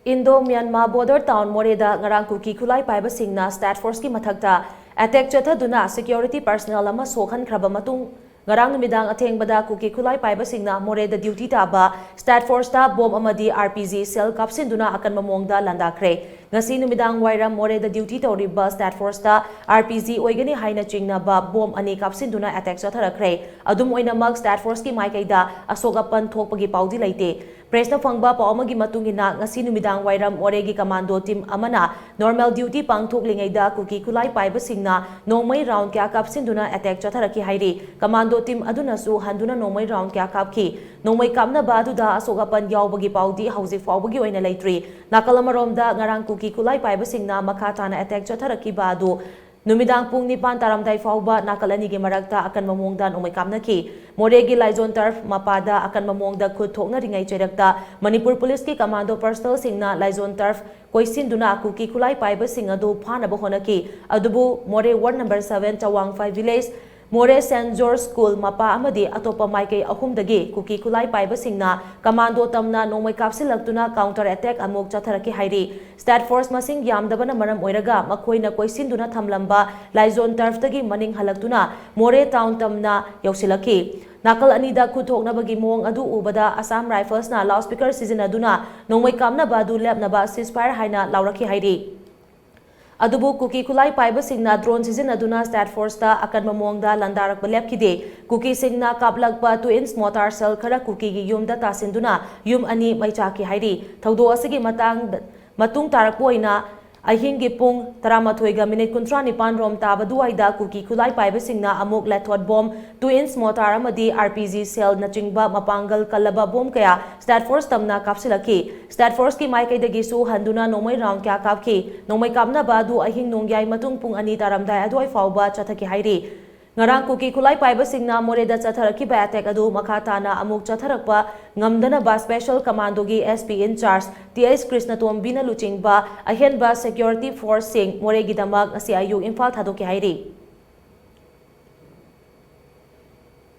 Indo-Myanmar border town Morehda Ngarang Kuki khutlai paiba shingna state force ki mathakta attack chathaduna security personnel ama sokhankraba matung Ngarang numidang athengbada Kuki khutlai paiba shingna Morehda duty taba state force ta bomb amadi RPG cell kapshinduna akanba maongda landakhre Ngasi numidang wairam Morehda duty tawriba state force ta RPG oigani haina chingnaba bomb ani kapshinduna attack chatharakkhre adum oinamak state force ki maikaida asogapan thokpagi paudi leite Presna fangba paomagi matungina ngasi numidang wairam Morehgi commando team amana normal duty pangthoklingaida Kuki khutlai paiba singna nongmai round kya kapshinduna attack chatharakhi hairi commando team adunasu handuna nongmai round kya kapki nongmai kamna baduda asogapan yaubagi paudi hauji faubagi oina leitri nakalamaromda ngarang Kuki khutlai paiba singna makhatana attack chatharakhi badu numidang pung nipan taramdai fauba nakalani gi marakta akan mamongdan umay kamnaki Morehgi laizon turf mapada akan mamongda khut thokna ringai cherakta Manipur police ki commando personnel singna laizon turf koisinduna Kuki khutlai paiba sing adu phana bahonaki adubu Moreh ward number 7 Chawang 5 village Moreh St. George School mapa amadi atopa maikei ahumdagi Kuki khutlai paiba singna commando tamna nongmai kapsilaktuna counter attack amuk chatharakhi hairi state force masing yamdabana maram oiraga makoina koisinduna thamlamba laizon turf tagi maning halaktuna Moreh town tamna yausilaki nakal anida khuthoknabagi maong adu ubada Assam Rifles na loudspeaker sizinaduna nongmai kamna badu lepnaba ceasefire haina laurakhi hairi Adubu Kuki khutlai paiba singna drone sizinaduna state force ta akan mamongda landarakba lepkide Kuki singna kaplakpa 2-inch mortar cell khara Kuki gi yumda tasinduna yum ani maichaki hairi thaudo asigi matung tarakpoina ahingi pung 13:39 rom taba duaida Kuki khutlai paiba singna amuk lethod bomb 2-inch mortar amadi RPG cell nachingba mapangal kalaba bomb kaya state force tamna kapsilaki state force ki maikaidagi su handuna nongmai round kya kapki nongmai kamna badu ahing nongyai matung pung ani taramdai adoi fauba chathaki hairi Ngarang Kuki khutlai paiba singna Morehda chatharakhi ba attack adu makhatana amuk chatharakpa ngamdana ba special commando gi SP in charge TS Krishnatom bina luchingba ahenba security force sing Morehgi damak asi ayu imphal thadoki hairi